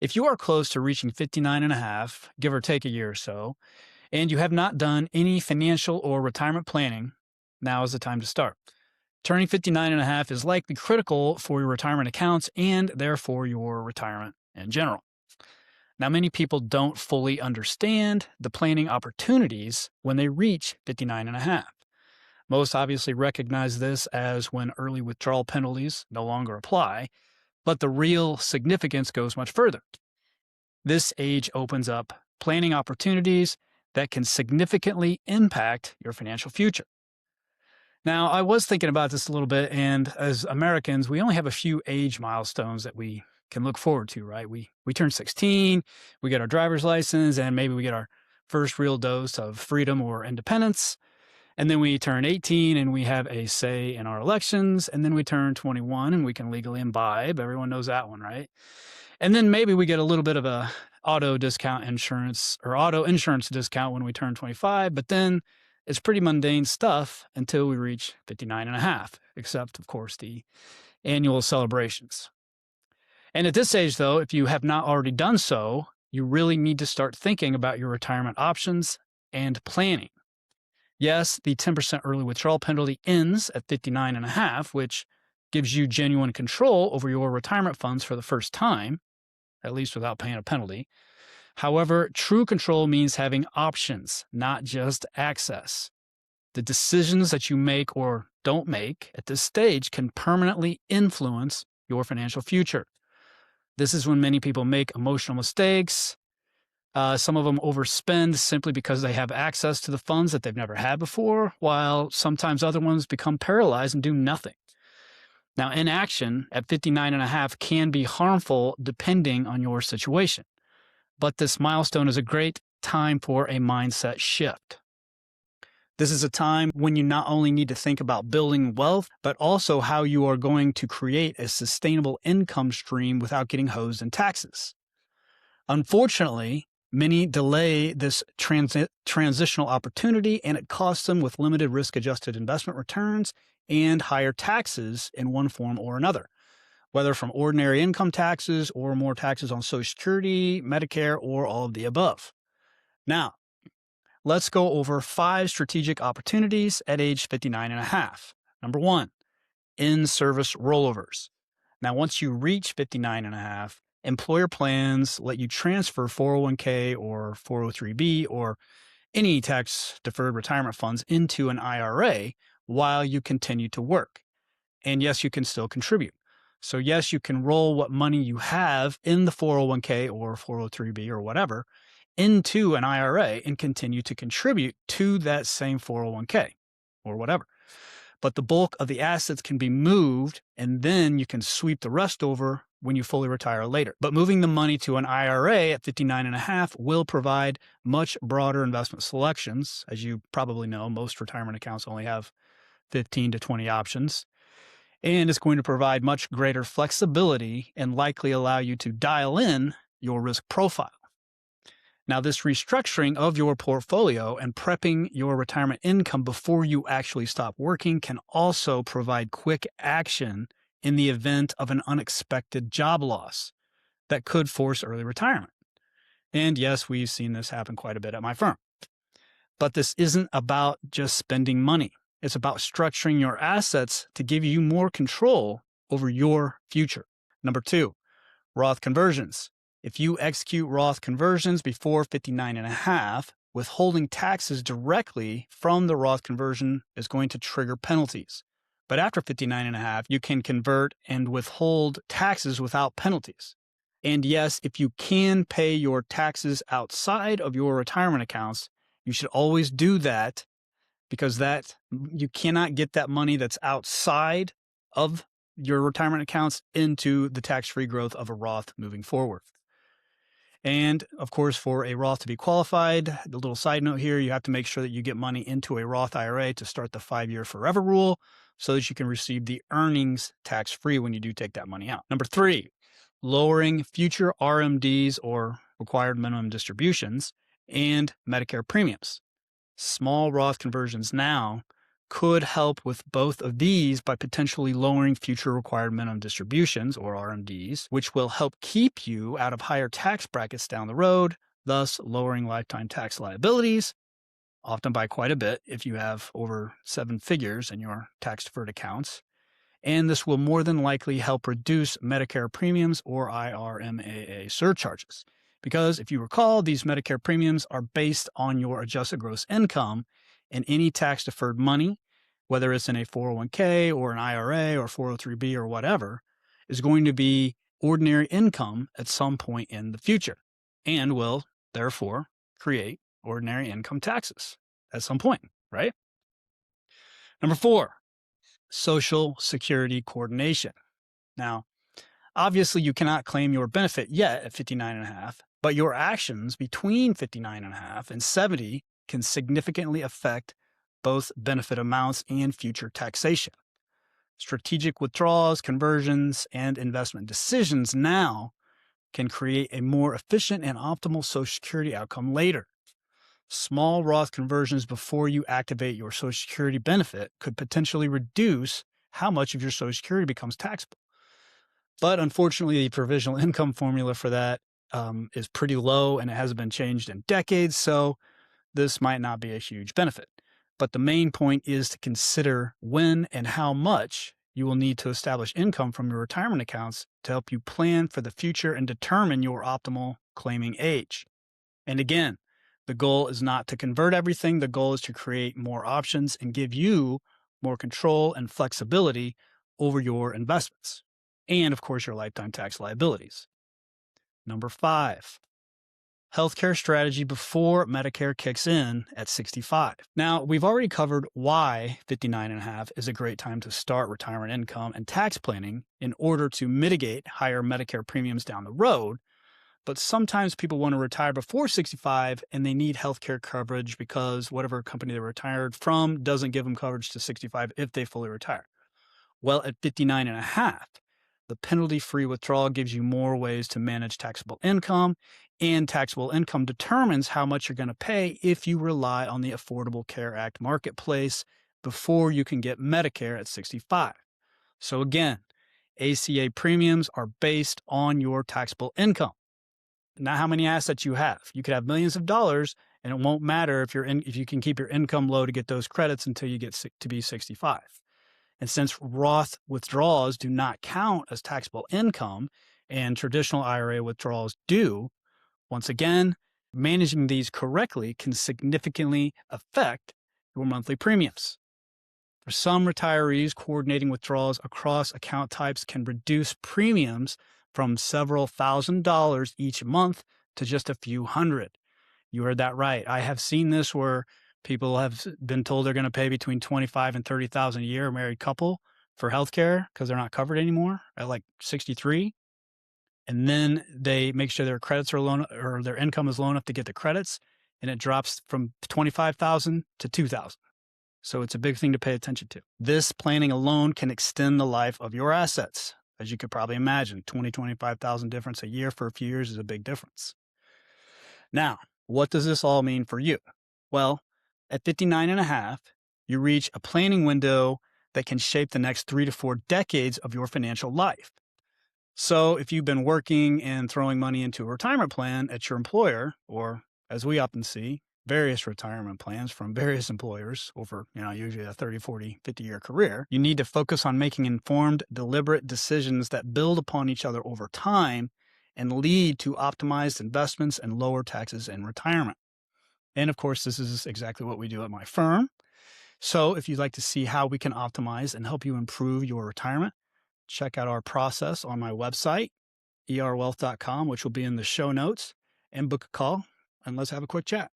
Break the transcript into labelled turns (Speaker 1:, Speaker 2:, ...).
Speaker 1: If you are close to reaching 59 and a half, give or take a year or so, and you have not done any financial or retirement planning, now is the time to start. Turning 59 and a half is likely critical for your retirement accounts and therefore your retirement in general. Now, many people don't fully understand the planning opportunities when they reach 59 and a half. Most obviously recognize this as when early withdrawal penalties no longer apply, but the real significance goes much further. This age opens up planning opportunities that can significantly impact your financial future. Now, I was thinking about this a little bit, and as Americans, we only have a few age milestones that we can look forward to, right? We turn 16, we get our driver's license, and maybe we get our first real dose of freedom or independence. And then we turn 18 and we have a say in our elections. And then we turn 21 and we can legally imbibe. Everyone knows that one, right? And then maybe we get a little bit of a auto insurance discount when we turn 25, but then it's pretty mundane stuff until we reach 59 and a half, except of course the annual celebrations. And at this age though, if you have not already done so, you really need to start thinking about your retirement options and planning. Yes, the 10% early withdrawal penalty ends at 59 and a half, which gives you genuine control over your retirement funds for the first time, at least without paying a penalty. However, true control means having options, not just access. The decisions that you make or don't make at this stage can permanently influence your financial future. This is when many people make emotional mistakes. Some of them overspend simply because they have access to the funds that they've never had before, while sometimes other ones become paralyzed and do nothing. Now, inaction at 59 and a half can be harmful depending on your situation, but this milestone is a great time for a mindset shift. This is a time when you not only need to think about building wealth, but also how you are going to create a sustainable income stream without getting hosed in taxes. Unfortunately, many delay this transitional opportunity, and it costs them with limited risk-adjusted investment returns and higher taxes in one form or another, whether from ordinary income taxes or more taxes on Social Security, Medicare, or all of the above. Now, let's go over 5 strategic opportunities at age 59 and a half. Number 1, in-service rollovers. Now, once you reach 59 and a half, employer plans let you transfer 401k or 403b or any tax-deferred retirement funds into an IRA while you continue to work. And yes, you can still contribute. So yes, you can roll what money you have in the 401k or 403b or whatever into an IRA and continue to contribute to that same 401k or whatever. But the bulk of the assets can be moved, and then you can sweep the rest over when you fully retire later. But moving the money to an IRA at 59 and a half will provide much broader investment selections. As you probably know, most retirement accounts only have 15 to 20 options. And it's going to provide much greater flexibility and likely allow you to dial in your risk profile. Now, this restructuring of your portfolio and prepping your retirement income before you actually stop working can also provide quick action in the event of an unexpected job loss that could force early retirement. And yes, we've seen this happen quite a bit at my firm. But this isn't about just spending money. It's about structuring your assets to give you more control over your future. Number 2, Roth conversions. If you execute Roth conversions before 59 and a half, withholding taxes directly from the Roth conversion is going to trigger penalties. But after 59 and a half, you can convert and withhold taxes without penalties. And yes, if you can pay your taxes outside of your retirement accounts, you should always do that, because that you cannot get that money that's outside of your retirement accounts into the tax-free growth of a Roth moving forward. And of course, for a Roth to be qualified, the little side note here, you have to make sure that you get money into a Roth IRA to start the 5-year forever rule so that you can receive the earnings tax-free when you do take that money out. Number 3, lowering future RMDs or required minimum distributions and Medicare premiums. Small Roth conversions now could help with both of these by potentially lowering future required minimum distributions, or RMDs, which will help keep you out of higher tax brackets down the road, thus lowering lifetime tax liabilities, often by quite a bit if you have over 7 figures in your tax-deferred accounts. And this will more than likely help reduce Medicare premiums or IRMAA surcharges. Because if you recall, these Medicare premiums are based on your adjusted gross income, and any tax deferred money, whether it's in a 401k or an IRA or 403b or whatever, is going to be ordinary income at some point in the future and will therefore create ordinary income taxes at some point, right? Number 4, Social Security coordination. Now, obviously, you cannot claim your benefit yet at 59 and a half, but your actions between 59 and a half and 70 can significantly affect both benefit amounts and future taxation. Strategic withdrawals, conversions, and investment decisions now can create a more efficient and optimal Social Security outcome later. Small Roth conversions before you activate your Social Security benefit could potentially reduce how much of your Social Security becomes taxable. But unfortunately, the provisional income formula for that is pretty low and it hasn't been changed in decades, so this might not be a huge benefit. But the main point is to consider when and how much you will need to establish income from your retirement accounts to help you plan for the future and determine your optimal claiming age. And again, the goal is not to convert everything. The goal is to create more options and give you more control and flexibility over your investments and, of course, your lifetime tax liabilities. Number 5, healthcare strategy before Medicare kicks in at 65. Now, we've already covered why 59 and a half is a great time to start retirement income and tax planning in order to mitigate higher Medicare premiums down the road. But sometimes people want to retire before 65 and they need healthcare coverage because whatever company they retired from doesn't give them coverage to 65 if they fully retire. Well, at 59 and a half, the penalty-free withdrawal gives you more ways to manage taxable income, and taxable income determines how much you're going to pay if you rely on the Affordable Care Act marketplace before you can get Medicare at 65. So again, ACA premiums are based on your taxable income, not how many assets you have. You could have millions of dollars, and it won't matter if you can keep your income low to get those credits until you get to be 65. And since Roth withdrawals do not count as taxable income and traditional IRA withdrawals do, once again, managing these correctly can significantly affect your monthly premiums. For some retirees, coordinating withdrawals across account types can reduce premiums from several $1,000s each month to just a few hundred. You heard that right. I have seen this where people have been told they're going to pay between $25,000 and $30,000 a year, a married couple, for healthcare because they're not covered anymore at like 63. And then they make sure their credits are low or their income is low enough to get the credits, and it drops from $25,000 to $2,000. So it's a big thing to pay attention to. This planning alone can extend the life of your assets. As you could probably imagine, $20,000, $25,000 difference a year for a few years is a big difference. Now, what does this all mean for you? Well, at 59 and a half, you reach a planning window that can shape the next 3 to 4 decades of your financial life. So if you've been working and throwing money into a retirement plan at your employer, or as we often see, various retirement plans from various employers over, usually a 30, 40, 50-year career, you need to focus on making informed, deliberate decisions that build upon each other over time and lead to optimized investments and lower taxes in retirement. And of course, this is exactly what we do at my firm. So if you'd like to see how we can optimize and help you improve your retirement, check out our process on my website, erwealth.com, which will be in the show notes, and book a call, and let's have a quick chat.